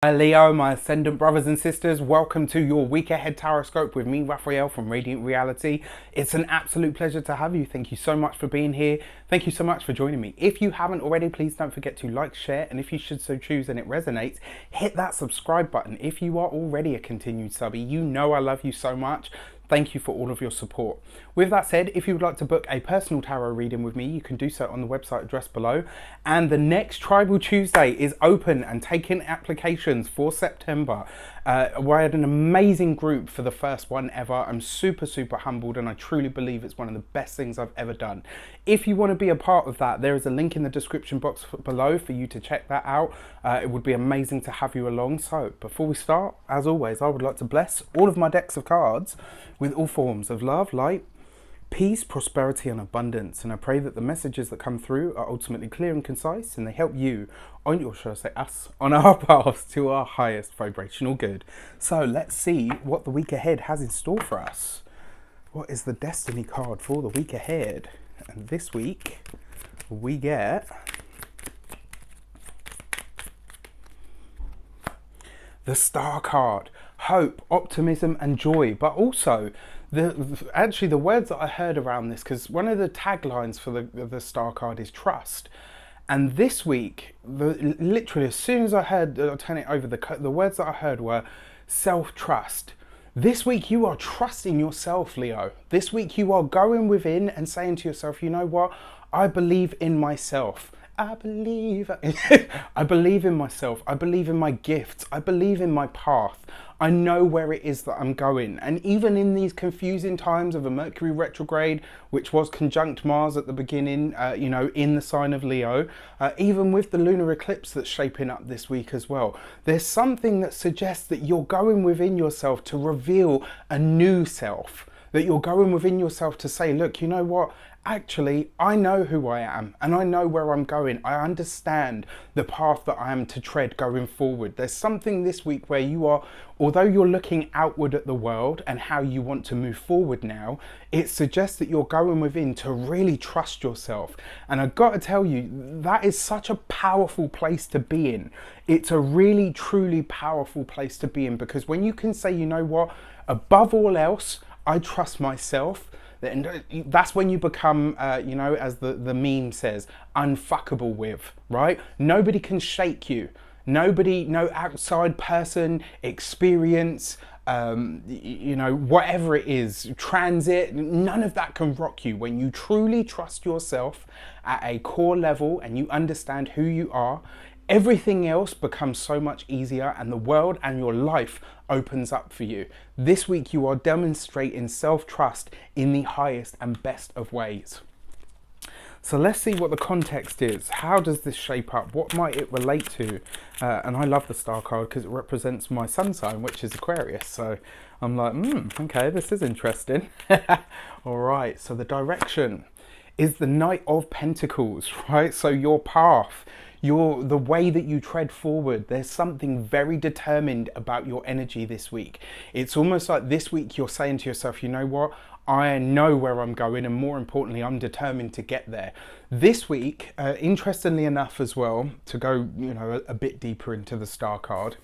Hi Leo, my ascendant brothers and sisters, welcome to your week ahead tarot with me, Raphael from Radiant Reality. It's an absolute pleasure to have you. Thank you so much for being here. Thank you so much for joining me. If you haven't already, please don't forget to like, share, and if you should so choose and it resonates, hit that subscribe button. If you are already a continued subby, you know I love you so much. Thank you for all of your support. With that said, if you would like to book a personal tarot reading with me, you can do so on the website addressed below. And the next Tribal Tuesday is open and taking applications for September. We had an amazing group for the first one ever. I'm super humbled, and I truly believe it's one of the best things I've ever done. If you want to be a part of that, there is a link in the description box below for you to check that out. It would be amazing to have you along. So before we start, as always, I would like to bless all of my decks of cards with all forms of love, light, peace, prosperity and abundance. And I pray that the messages that come through are ultimately clear and concise, and they help you on your, should I say us, on our paths to our highest vibrational good. So let's see what the week ahead has in store for us. What is the destiny card for the week ahead? And this week we get the Star card. Hope, optimism and joy, but also the words that I heard around this, because one of the taglines for the Star card is trust. And this week, literally as soon as I heard, I'll turn it over, the words that I heard were self-trust. This week you are trusting yourself, Leo. This week you are going within and saying to yourself, you know what, I believe in myself. I believe in myself. I believe in my gifts. I believe in my path. I know where it is that I'm going. And even in these confusing times of a Mercury retrograde, which was conjunct Mars at the beginning, in the sign of Leo, even with the lunar eclipse that's shaping up this week as well, there's something that suggests that you're going within yourself to reveal a new self. That you're going within yourself to say, look, you know what? Actually, I know who I am and I know where I'm going. I understand the path that I am to tread going forward. There's something this week where you are, although you're looking outward at the world and how you want to move forward now, it suggests that you're going within to really trust yourself. And I've got to tell you, that is such a powerful place to be in. It's a really, truly powerful place to be in, because when you can say, you know what, above all else, I trust myself, then that's when you become, as the meme says, unfuckable with, right? Nobody can shake you. Nobody, no outside person, experience, whatever it is, transit, none of that can rock you. When you truly trust yourself at a core level and you understand who you are, everything else becomes so much easier, and the world and your life opens up for you. This week you are demonstrating self-trust in the highest and best of ways. So let's see what the context is. How does this shape up? What might it relate to? And I love the Star card because it represents my sun sign, which is Aquarius. So I'm like, okay, this is interesting. All right, so the direction is the Knight of Pentacles, right? So your path, the way that you tread forward, there's something very determined about your energy this week. It's almost like this week you're saying to yourself, you know what, I know where I'm going, and more importantly, I'm determined to get there. This week, interestingly enough as well, to go a bit deeper into the Star card,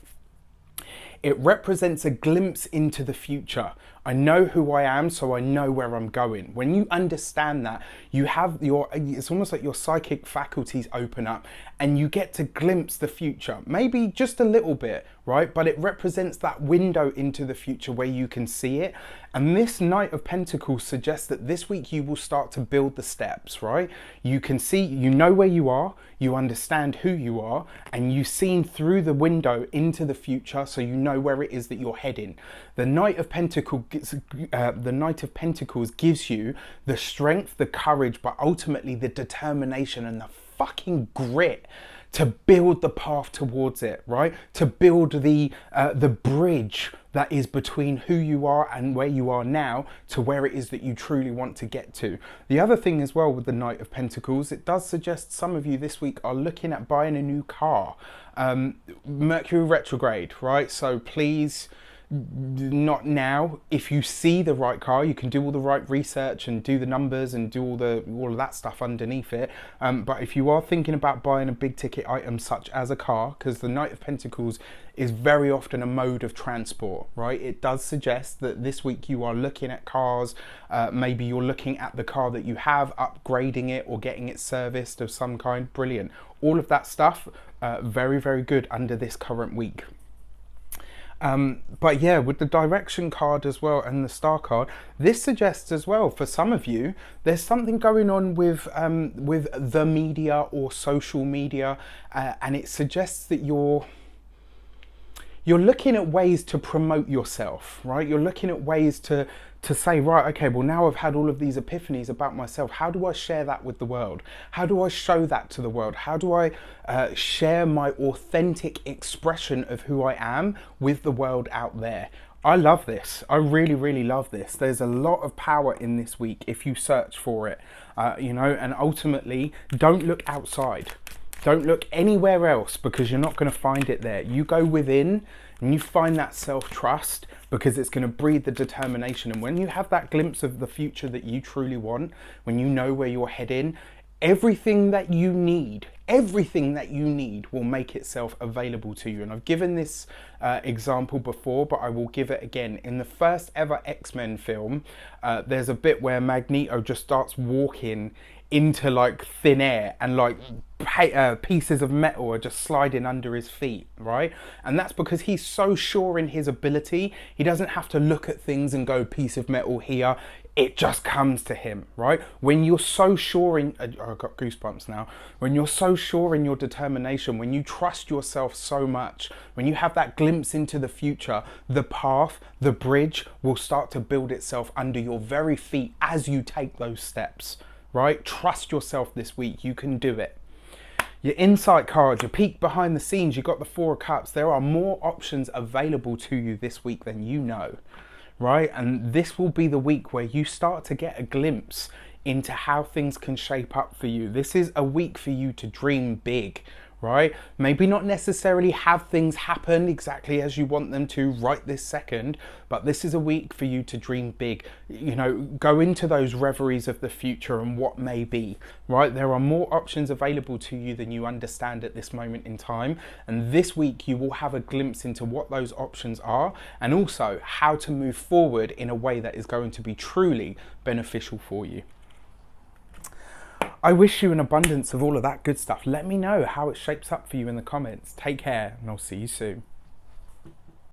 it represents a glimpse into the future. I know who I am, so I know where I'm going. When you understand that, you have it's almost like your psychic faculties open up and you get to glimpse the future. Maybe just a little bit, right? But it represents that window into the future where you can see it. And this Knight of Pentacles suggests that this week you will start to build the steps, right? You can see, you know where you are, you understand who you are, and you've seen through the window into the future, so you know where it is that you're heading. The Knight of Pentacles gives you the strength, the courage, but ultimately the determination and the fucking grit to build the path towards it, right? To build the bridge that is between who you are and where you are now to where it is that you truly want to get to. The other thing as well with the Knight of Pentacles, it does suggest some of you this week are looking at buying a new car. Mercury retrograde, right? So please not now. If you see the right car, you can do all the right research and do the numbers and do all of that stuff underneath it. But if you are thinking about buying a big ticket item such as a car, because the Knight of Pentacles is very often a mode of transport, right? It does suggest that this week you are looking at cars. Maybe you're looking at the car that you have, upgrading it or getting it serviced of some kind. Brilliant. All of that stuff, very, very good under this current week. But yeah, with the direction card as well and the star card, this suggests as well for some of you there's something going on with the media or social media, and it suggests that you're looking at ways to promote yourself, right? You're looking at ways to say, right, okay, well, now I've had all of these epiphanies about myself. How do I share that with the world? How do I show that to the world? How do I share my authentic expression of who I am with the world out there? I love this. I really, really love this. There's a lot of power in this week if you search for it, you know, and ultimately don't look outside. Don't look anywhere else because you're not going to find it there. You go within and you find that self-trust because it's going to breed the determination. And when you have that glimpse of the future that you truly want, when you know where you're heading, everything that you need will make itself available to you. And I've given this example before, but I will give it again. In the first ever X-Men film, there's a bit where Magneto just starts walking into like thin air and like pieces of metal are just sliding under his feet, right? And that's because he's so sure in his ability, he doesn't have to look at things and go piece of metal here. It just comes to him, right? When you're so sure in, I've got goosebumps now. When you're so sure in your determination, when you trust yourself so much, when you have that glimpse into the future, the path, the bridge will start to build itself under your very feet as you take those steps, right? Trust yourself this week. You can do it. Your insight cards, your peek behind the scenes, you've got the Four of Cups. There are more options available to you this week than you know, right? And this will be the week where you start to get a glimpse into how things can shape up for you. This is a week for you to dream big, right? Maybe not necessarily have things happen exactly as you want them to right this second, but this is a week for you to dream big, you know, go into those reveries of the future and what may be, right? There are more options available to you than you understand at this moment in time. And this week you will have a glimpse into what those options are and also how to move forward in a way that is going to be truly beneficial for you. I wish you an abundance of all of that good stuff. Let me know how it shapes up for you in the comments. Take care and I'll see you soon.